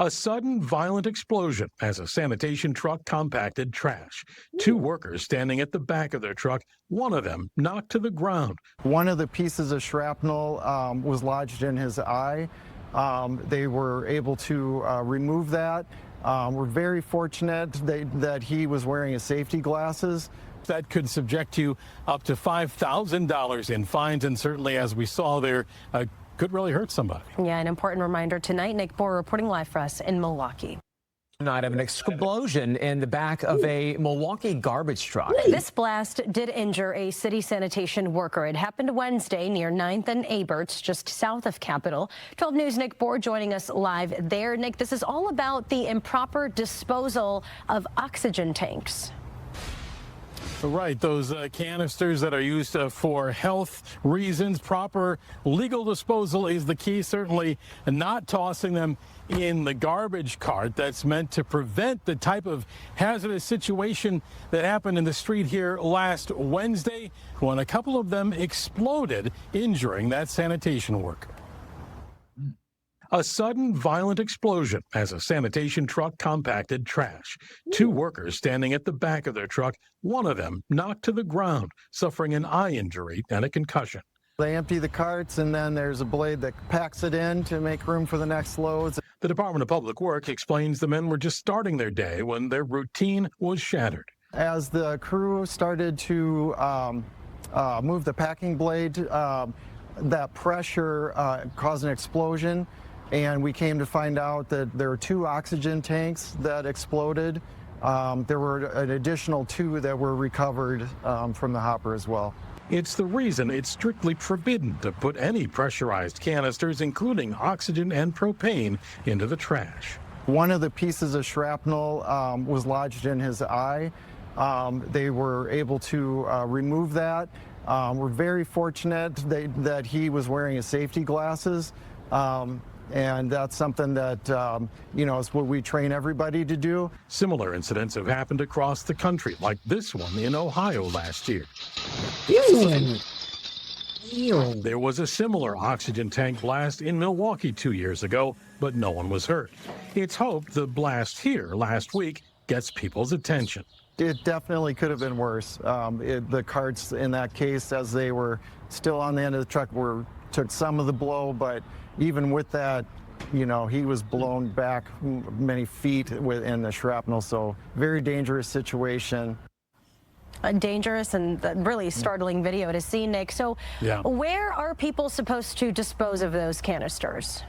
A sudden violent explosion as a sanitation truck compacted trash. Two workers standing at the back of their truck, one of them knocked to the ground. One of the pieces of shrapnel was lodged in his eye. They were able to remove that. We're very fortunate that he was wearing his safety glasses. That could subject you up to $5,000 in fines, and certainly, as we saw there, could really hurt somebody. Yeah, an important reminder tonight. Nick Bohr reporting live for us in Milwaukee. Tonight of an explosion in the back of a Milwaukee garbage truck. This blast did injure a city sanitation worker. It happened Wednesday near 9th and Aberts, just south of Capitol. 12 News' Nick Bohr joining us live there. Nick, this is all about the improper disposal of oxygen tanks. Right, those canisters that are used for health reasons. Proper legal disposal is the key, certainly not tossing them in the garbage cart. That's meant to prevent the type of hazardous situation that happened in the street here last Wednesday when a couple of them exploded, injuring that sanitation worker. A sudden violent explosion as a sanitation truck compacted trash. Two workers standing at the back of their truck, one of them knocked to the ground, suffering an eye injury and a concussion. They empty the carts, and then there's a blade that packs it in to make room for the next loads. The Department of Public Works explains the men were just starting their day when their routine was shattered. As the crew started to move the packing blade, that pressure caused an explosion. And we came to find out that there were two oxygen tanks that exploded. There were an additional two that were recovered from the hopper as well. It's the reason it's strictly forbidden to put any pressurized canisters, including oxygen and propane, into the trash. One of the pieces of shrapnel was lodged in his eye. They were able to remove that. We're very fortunate that he was wearing his safety glasses. And that's something that, is what we train everybody to do. Similar incidents have happened across the country, like this one in Ohio last year. There was a similar oxygen tank blast in Milwaukee 2 years ago, but no one was hurt. It's hoped the blast here last week gets people's attention. It definitely could have been worse. The carts in that case, as they were still on the end of the truck, took some of the blow, but even with that, he was blown back many feet in the shrapnel, so very dangerous situation. A dangerous and really startling video to see, Nick. So where are people supposed to dispose of those canisters?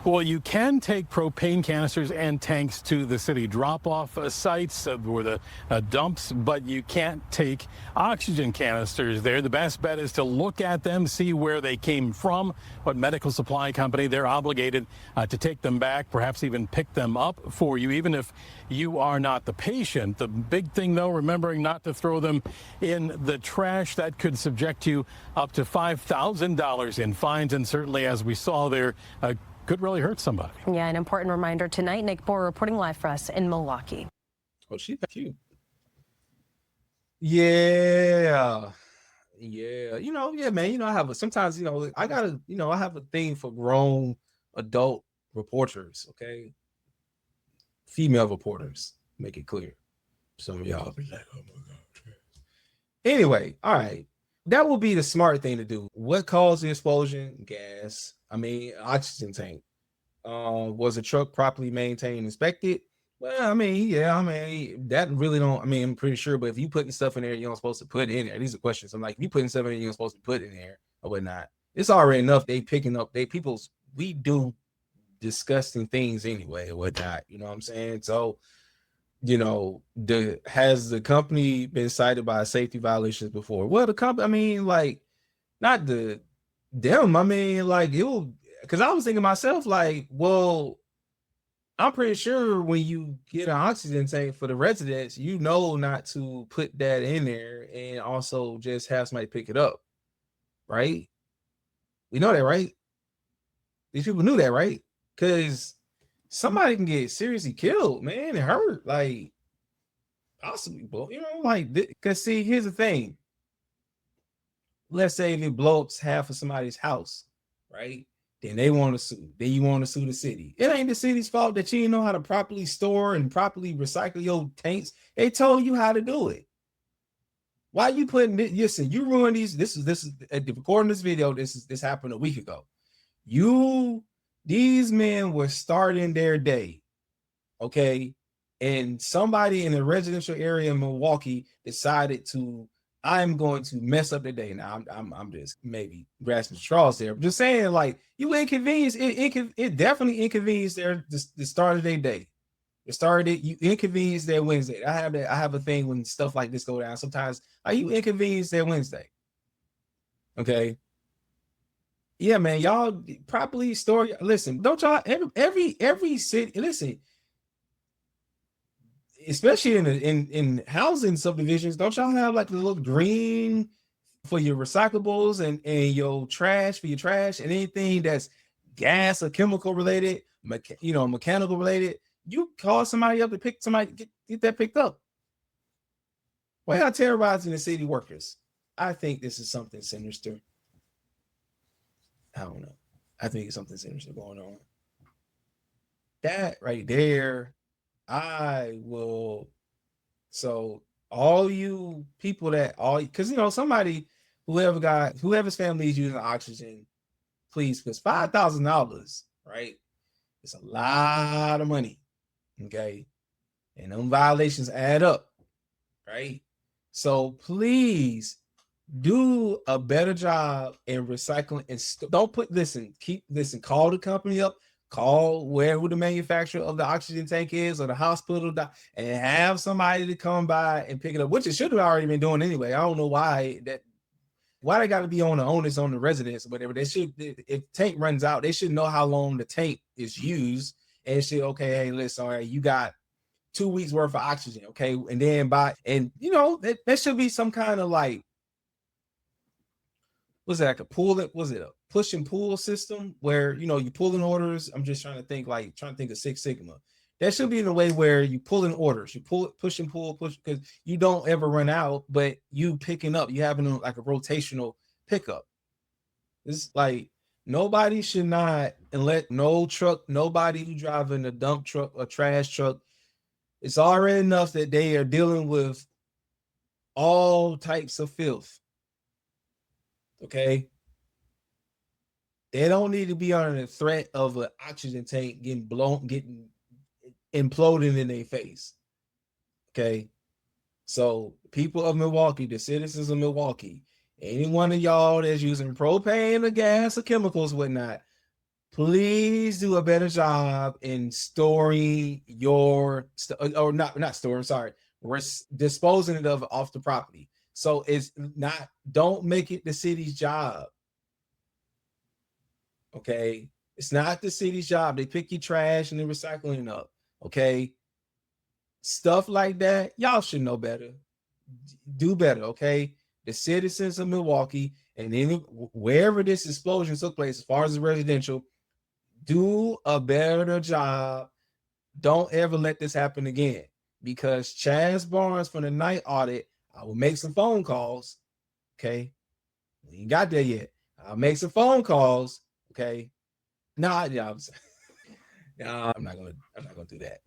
Well, you can take propane canisters and tanks to the city drop-off sites or the dumps, but you can't take oxygen canisters there. The best bet is to look at them, see where they came from, what medical supply company. They're obligated to take them back, perhaps even pick them up for you, even if you are not the patient. The big thing, though, remembering not to throw them in the trash. That could subject you up to $5,000 in fines, and certainly, as we saw there, could really hurt somebody. Yeah, an important reminder tonight. Nick Bohr reporting live for us in Milwaukee. Oh, she's cute. Yeah. Man. I have sometimes, I gotta, I have a thing for grown adult reporters. Okay, female reporters. Make it clear. Some of y'all be like, oh my God. Anyway, all right. That would be the smart thing to do. What caused the explosion? Gas. Oxygen tank. Was the truck properly maintained, inspected? Well, that really don't. I'm pretty sure. But if you putting stuff in there you're not supposed to put in there, these are questions. I'm like, if you putting stuff in there you're not supposed to put in there or whatnot, it's already enough. They picking up. We do disgusting things anyway or whatnot. You know what I'm saying? So, has the company been cited by safety violations before? Well, the company. Not the them. It will. Because I was thinking to myself, I'm pretty sure when you get an oxygen tank for the residents, not to put that in there and also just have somebody pick it up, right? We know that, right? These people knew that, right? Because somebody can get seriously killed, man, and hurt, possibly, because see, here's the thing. Let's say if it blows half of somebody's house, right? Then they want to sue. Then you want to sue the city. It ain't the city's fault that you didn't know how to properly store and properly recycle your tanks. They told you how to do it. Why you putting this? Listen, you ruined these. This is according to this video. This happened a week ago. These men were starting their day, okay, and somebody in a residential area in Milwaukee decided I'm going to mess up the day. Now I'm just maybe grasping straws there. I'm just saying, like, you inconvenience it definitely inconvenienced the start of their day. You inconvenience their Wednesday. I have a thing when stuff like this go down. Sometimes you inconvenience their Wednesday. Okay. Yeah, man. Y'all properly store. Listen, don't y'all every city listen. Especially in housing subdivisions, don't y'all have like the little green for your recyclables and your trash for your trash and anything that's gas or chemical related, mechanical related? You call somebody up to pick somebody, get that picked up. Why y'all terrorizing the city workers? I think this is something sinister. I don't know. I think it's something sinister going on. That right there. So all you people because somebody, whoever's family is using oxygen, please, because $5,000, right? It's a lot of money, okay? And them violations add up, right? So please do a better job in recycling and call the company up. Call who the manufacturer of the oxygen tank is or the hospital, and have somebody to come by and pick it up, which it should have already been doing anyway. I don't know why they got to be on the onus on the residents or whatever. They should, if tank runs out, they should know how long the tank is used and say, okay, hey, listen, all right, you got 2 weeks worth of oxygen, okay, and then there should be some kind of like, was it like a push and pull system where you pull in orders? I'm just trying to think of Six Sigma. That should be in a way where you pull in orders, you push and pull, because you don't ever run out, but you picking up, you having like a rotational pickup. It's like nobody should not, and let nobody who driving a dump truck or trash truck, it's already enough that they are dealing with all types of filth. Okay, they don't need to be under the threat of an oxygen tank getting imploding in their face. Okay, so people of Milwaukee, the citizens of Milwaukee, any one of y'all that's using propane or gas or chemicals, whatnot, please do a better job in storing disposing it off the property. So don't make it the city's job. Okay. It's not the city's job. They pick your trash and they're recycling up. Okay. Stuff like that. Y'all should know better. Do better. Okay. The citizens of Milwaukee and wherever this explosion took place, as far as the residential, do a better job. Don't ever let this happen again, because Chaze Barnes from the night audit, I will make some phone calls. Okay. We ain't got there yet. I'll make some phone calls. Okay. No, I'm not gonna do that.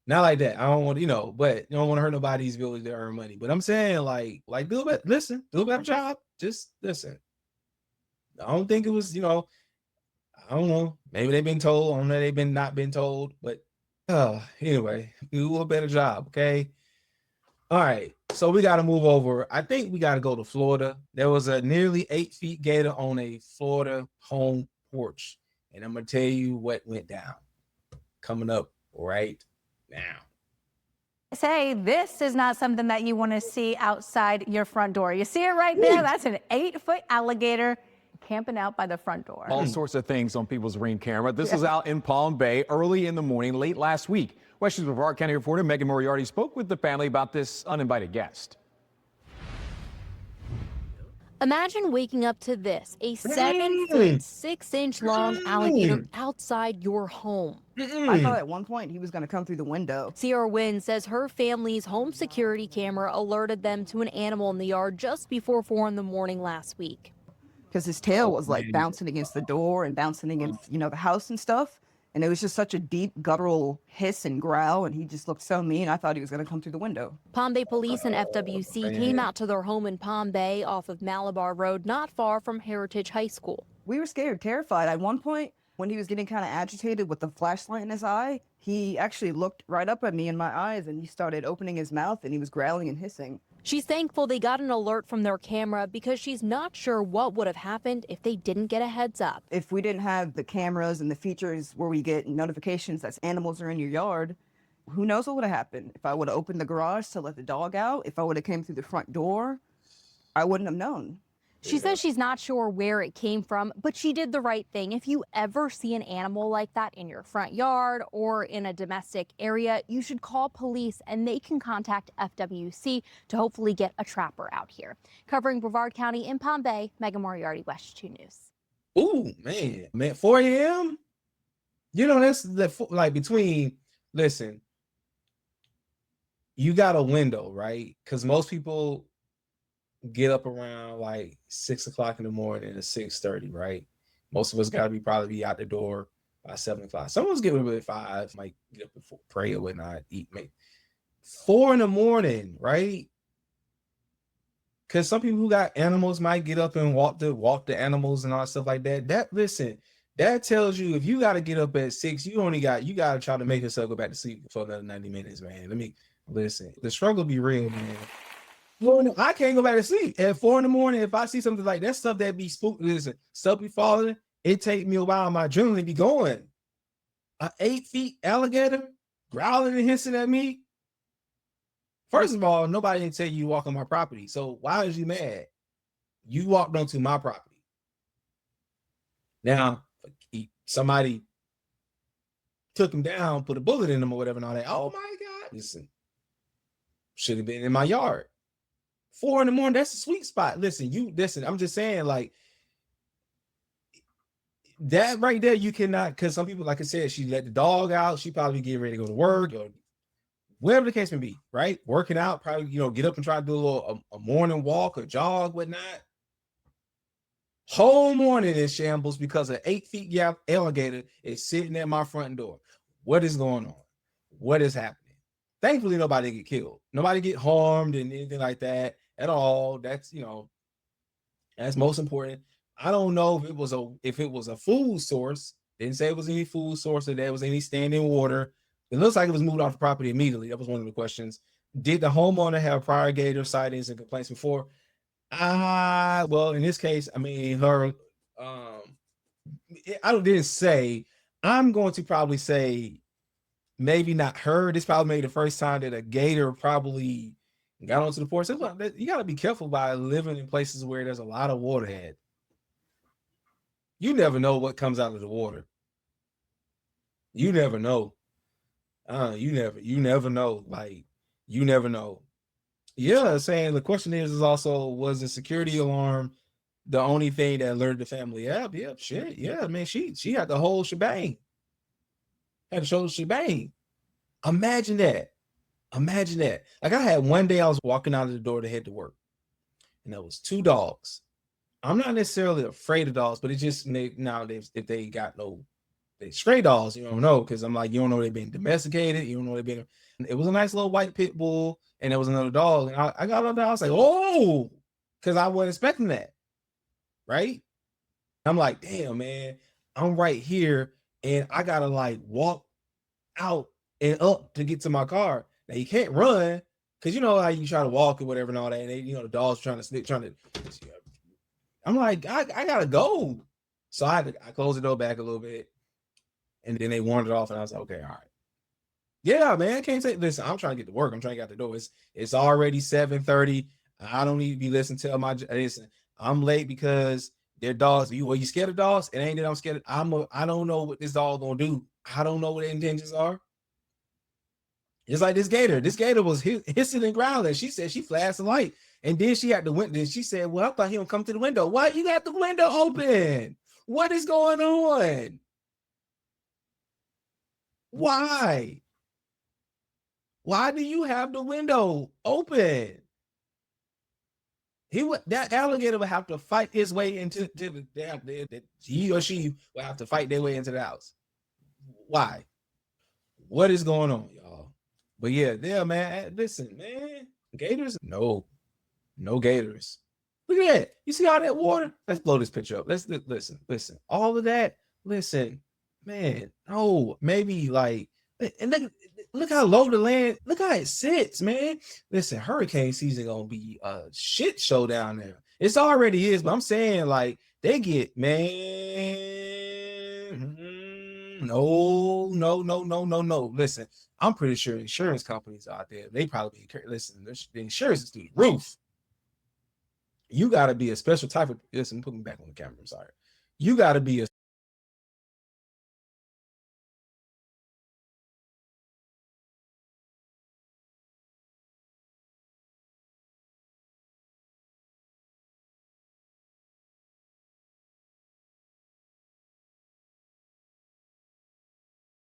Not like that. I don't want but you don't want to hurt nobody's ability to earn money. But I'm saying like do a better job. Just listen. I don't think it was, I don't know. Maybe they've been told. I don't know. They've not been told. But anyway, do a better job. Okay. All right. So we got to move over. I think we got to go to Florida. There was a nearly 8 feet gator on a Florida home porch. And I'm going to tell you what went down. Coming up right now. Say this is not something that you want to see outside your front door. You see it right there? That's an 8-foot alligator camping out by the front door. All sorts of things on people's Ring camera. This was out in Palm Bay early in the morning, late last week. West Brevard County reporter Megan Moriarty spoke with the family about this uninvited guest. Imagine waking up to this, a 7-foot, 6-inch long alligator outside your home. I thought at one point he was going to come through the window. Sierra Wynn says her family's home security camera alerted them to an animal in the yard just before 4 in the morning last week. because his tail was like man. bouncing against the door and bouncing against, the house and stuff. And it was just such a deep guttural hiss and growl, and he just looked so mean. I thought he was going to come through the window. Palm Bay Police and FWC came out to their home in Palm Bay off of Malabar Road, not far from Heritage High School. We were scared, terrified. At one point, when he was getting kind of agitated with the flashlight in his eye, he actually looked right up at me in my eyes, and he started opening his mouth, and he was growling and hissing. She's thankful they got an alert from their camera because she's not sure what would have happened if they didn't get a heads up. If we didn't have the cameras and the features where we get notifications that animals are in your yard, who knows what would have happened? If I would have opened the garage to let the dog out, if I would have came through the front door, I wouldn't have known. She says she's not sure where it came from, but she did the right thing. If you ever see an animal like that in your front yard or in a domestic area, you should call police and they can contact FWC to hopefully get a trapper out here. Covering Brevard County in Palm Bay, Megan Moriarty, WESH 2 News. Ooh, man, 4 a.m. That's like between. Listen, you got a window, right? Because most people get up around like 6 o'clock in the morning to 6:30, right? Most of us got to probably be out the door by 7 o'clock. Some of us get up at 5, might get up before pray or whatnot, eat, maybe 4 in the morning, right? Because some people who got animals might get up and walk the animals and all that stuff like that. That tells you if you got to get up at 6, you got to try to make yourself go back to sleep for another 90 minutes, man. Listen. The struggle be real, man. Well, I can't go back to sleep at 4 in the morning. If I see something like that, stuff that be spooked, listen, stuff be falling, it take me a while. My adrenaline be going. An 8-foot alligator growling and hissing at me. First of all, nobody didn't tell you you walk on my property. So why is you mad? You walked onto my property. Now, somebody took him down, put a bullet in him or whatever and all that. Oh my God. Listen, should have been in my yard. 4 in the morning, that's a sweet spot. Listen, I'm just saying, like, that right there, you cannot, because some people, like I said, she let the dog out. She probably getting ready to go to work or whatever the case may be, right? Working out, probably, get up and try to do a morning walk or jog, whatnot. Whole morning in shambles because an 8-foot alligator is sitting at my front door. What is going on? What is happening? Thankfully, nobody get killed. Nobody get harmed and anything like that at all. That's, that's most important. I don't know if it was a food source. Didn't say it was any food source or there was any standing water. It looks like it was moved off the property immediately. That was one of the questions. Did the homeowner have prior gator sightings and complaints before? Well, in this case, her, didn't say. I'm going to probably say maybe not her. This probably maybe the first time that a gator probably got onto the porch. You got to be careful by living in places where there's a lot of water at. You never know what comes out of the water. You never know. You never know. Like, you never know. Yeah, saying the question is also, was the security alarm the only thing that alerted the family? Yeah, shit. Yeah, man, she had the whole shebang. Had to show the shebang. Imagine that. Like, I had one day I was walking out of the door to head to work, and there was 2 dogs. I'm not necessarily afraid of dogs, but it's just nowadays if they got they stray dogs, you don't know, because I'm like, you don't know they've been domesticated, you don't know they've been. It was a nice little white pit bull, and there was another dog, and I got out there, I was like, oh, because I wasn't expecting that, right? I'm like, damn, man, I'm right here, and I gotta like walk out and up to get to my car. Now you can't run, because you know how you try to walk or whatever and all that, and they, the dog's trying to. I'm like, I gotta go. So I closed the door back a little bit, and then they wandered off, and I was like, okay, all right. Yeah, man, I can't say, listen, I'm trying to get to work. I'm trying to get out the door. It's already 7:30. I don't need to be listening to listen, I'm late because they're dogs. You scared of dogs? It ain't that I'm scared. I don't know what this dog gonna do. I don't know what their intentions are. It's like this gator. This gator was hissing and growling. She said she flashed the light. And then she had the window. She said, well, I thought he would come to the window. What? You got the window open. What is going on? Why? Why do you have the window open? That alligator would have to fight his way into he or she would have to fight their way into the house. Why? What is going on, y'all? But yeah, man. Listen, man. Gators? No gators. Look at that. You see all that water? Let's blow this picture up. Let's listen. All of that. Listen, man. No, maybe like, and look how low the land. Look how it sits, man. Listen, hurricane season gonna be a shit show down there. It's already is, but I'm saying like they get, man. No. Listen, I'm pretty sure insurance companies out there, they probably listen. The insurance is through the roof. You got to be a special type of. Listen, put me back on the camera. I'm sorry. You got to be a